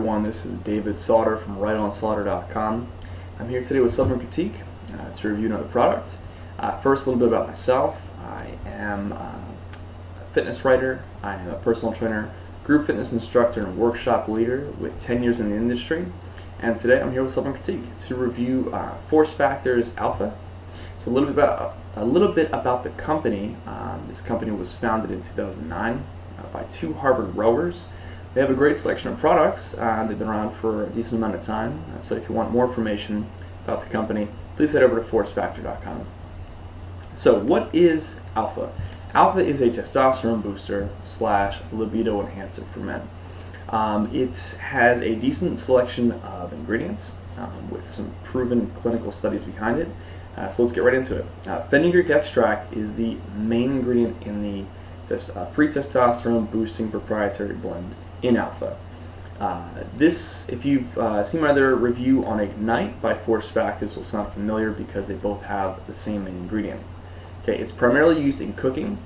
everyone, this is David Sauter from RightOnSlaughter.com. I'm here today with Supplement Critique to review another product. First, a little bit about myself. I am a fitness writer, I am a personal trainer, group fitness instructor, and workshop leader with 10 years in the industry. And today I'm here with Supplement Critique to review Factor Test Alpha. So a little bit about the company. This company was founded in 2009 by two Harvard rowers. They have a great selection of products. They've been around for a decent amount of time. So if you want more information about the company, please head over to forcefactor.com. So what is Alpha? Alpha is a testosterone booster / libido enhancer for men. It has a decent selection of ingredients with some proven clinical studies behind it. So let's get right into it. Fenugreek extract is the main ingredient in the free testosterone boosting proprietary blend in Alpha. If you've seen my other review on Ignite by Force Fact, this will sound familiar because they both have the same main ingredient. Okay, it's primarily used in cooking.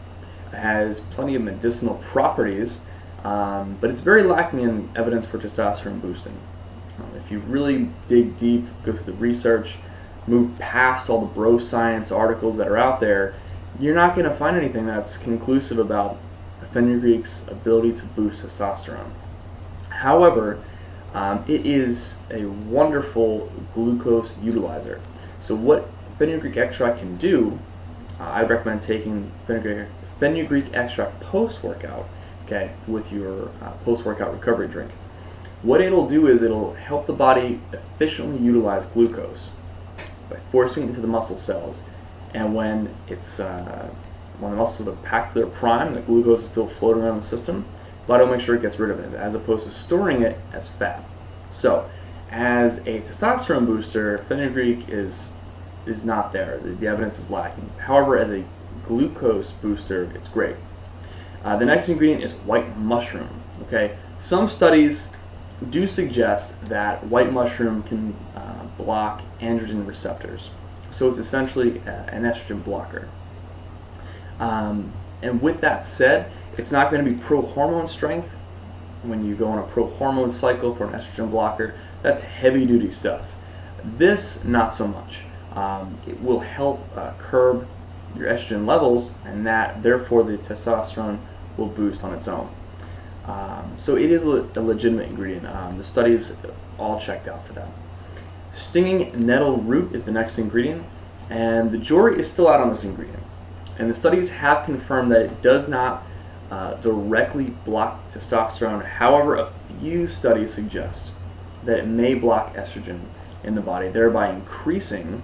It has plenty of medicinal properties, but it's very lacking in evidence for testosterone boosting. If you really dig deep, go through the research, move past all the bro science articles that are out there, you're not going to find anything that's conclusive about fenugreek's ability to boost testosterone. However, it is a wonderful glucose utilizer. So what fenugreek extract can do, I recommend taking fenugreek extract post-workout, okay, with your post-workout recovery drink. What it'll do is it'll help the body efficiently utilize glucose by forcing it into the muscle cells. And when the muscles are packed to their prime, the glucose is still floating around the system, the body will make sure it gets rid of it, as opposed to storing it as fat. So, as a testosterone booster, fenugreek is not there. The evidence is lacking. However, as a glucose booster, it's great. The next ingredient is white mushroom. Okay, some studies do suggest that white mushroom can block androgen receptors. So it's essentially an estrogen blocker. And with that said, it's not going to be pro-hormone strength. When you go on a pro-hormone cycle for an estrogen blocker, that's heavy-duty stuff. This, not so much. It will help curb your estrogen levels, and therefore the testosterone will boost on its own. So it is a legitimate ingredient. The studies all checked out for that. Stinging nettle root is the next ingredient, and the jury is still out on this ingredient. And the studies have confirmed that it does not directly block testosterone. However, a few studies suggest that it may block estrogen in the body, thereby increasing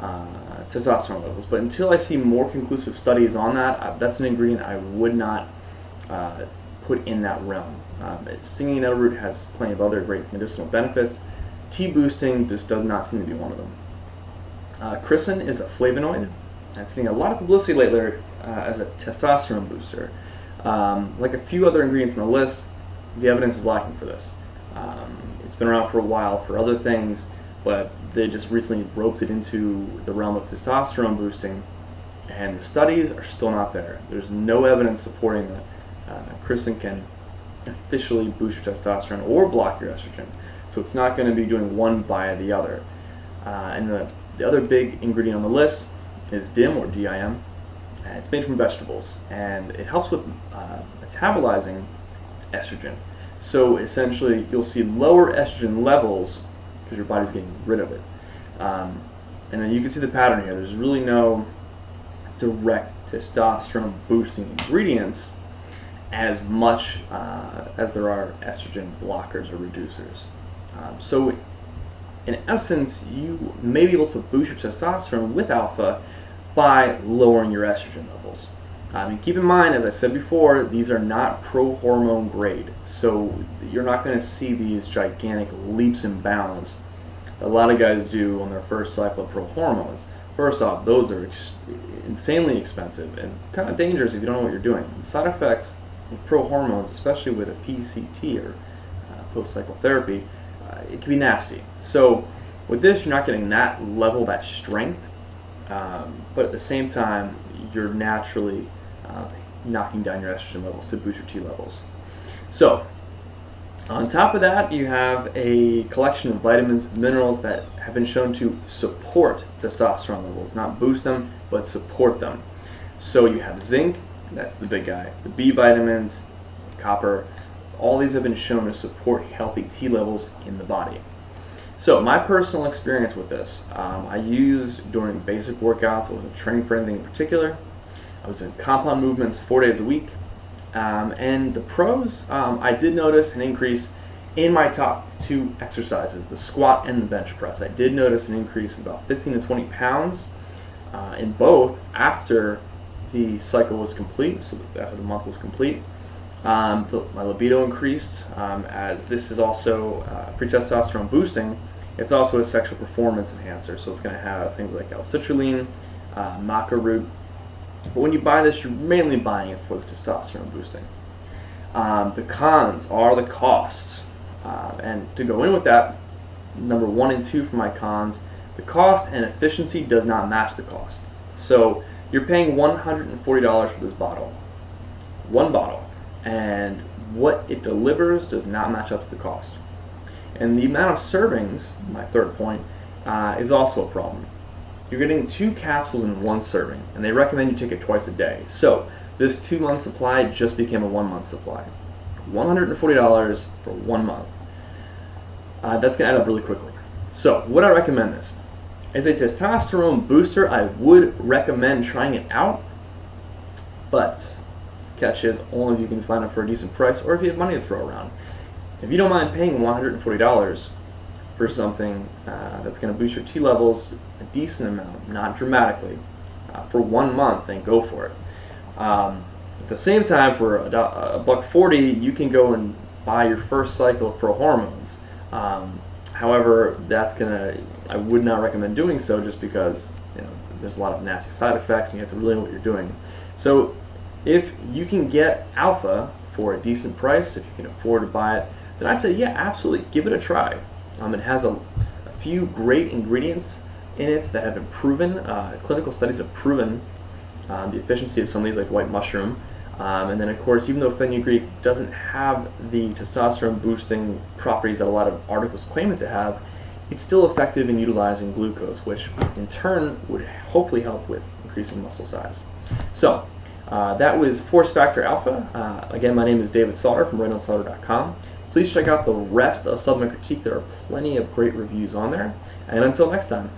testosterone levels. But until I see more conclusive studies on that, that's an ingredient I would not put in that realm. Stinging nettle root has plenty of other great medicinal benefits. Tea boosting just does not seem to be one of them. Chrysin is a flavonoid. It's getting a lot of publicity lately as a testosterone booster. Like a few other ingredients on the list, the evidence is lacking for this. It's been around for a while for other things, but they just recently roped it into the realm of testosterone boosting, and the studies are still not there. There's no evidence supporting that chrysin can officially boost your testosterone or block your estrogen. So it's not going to be doing one via the other. And the other big ingredient on the list is DIM, or DIM. It's made from vegetables, and it helps with metabolizing estrogen. So essentially, you'll see lower estrogen levels because your body's getting rid of it. And then you can see the pattern here. There's really no direct testosterone boosting ingredients as much as there are estrogen blockers or reducers. So in essence, you may be able to boost your testosterone with Alpha by lowering your estrogen levels. Keep in mind, as I said before, these are not pro-hormone grade, so you're not going to see these gigantic leaps and bounds that a lot of guys do on their first cycle of pro-hormones. First off, those are insanely expensive and kind of dangerous if you don't know what you're doing. The side effects of pro-hormones, especially with a PCT or post-cycle therapy, it can be nasty. So with this, you're not getting that level, that strength, but at the same time, you're naturally knocking down your estrogen levels to boost your T levels. So On top of that, you have a collection of vitamins and minerals that have been shown to support testosterone levels, not boost them, but support them. So you have zinc, that's the big guy, the B vitamins, copper, all these have been shown to support healthy T levels in the body. So my personal experience with this, I used during basic workouts. I wasn't training for anything in particular. I was doing compound movements 4 days a week. And the pros, I did notice an increase in my top two exercises, the squat and the bench press. I did notice an increase of about 15 to 20 pounds in both after the cycle was complete, so after the month was complete. My libido increased, as this is also free testosterone boosting. It's also a sexual performance enhancer, so it's going to have things like L-citrulline, maca root. But when you buy this, you're mainly buying it for the testosterone boosting. The cons are the cost. And to go in with that, number 1 and 2 for my cons, the cost and efficiency does not match the cost. So you're paying $140 for this bottle. One bottle. And what it delivers does not match up to the cost. And the amount of servings, my third point, is also a problem. You're getting 2 capsules in 1 serving, and they recommend you take it twice a day. So this 2-month supply just became a 1-month supply. $140 for 1 month. That's going to add up really quickly. So would I recommend this? As a testosterone booster, I would recommend trying it out, but the catch is only if you can find it for a decent price or if you have money to throw around. If you don't mind paying $140 for something that's going to boost your T levels a decent amount, not dramatically, for 1 month, then go for it. At the same time, for $140, you can go and buy your first cycle of pro hormones. However, I would not recommend doing so, just because there's a lot of nasty side effects and you have to really know what you're doing. So if you can get Alpha for a decent price, if you can afford to buy it, then I'd say, yeah, absolutely, give it a try. It has a few great ingredients in it that have been proven. Clinical studies have proven the efficiency of some of these, like white mushroom. And then, of course, even though fenugreek doesn't have the testosterone boosting properties that a lot of articles claim it to have, it's still effective in utilizing glucose, which in turn would hopefully help with increasing muscle size. So that was Force Factor Alpha. Again, my name is David Sauter from ReynoldsSauter.com. Please check out the rest of Supplement Critique. There are plenty of great reviews on there. And until next time.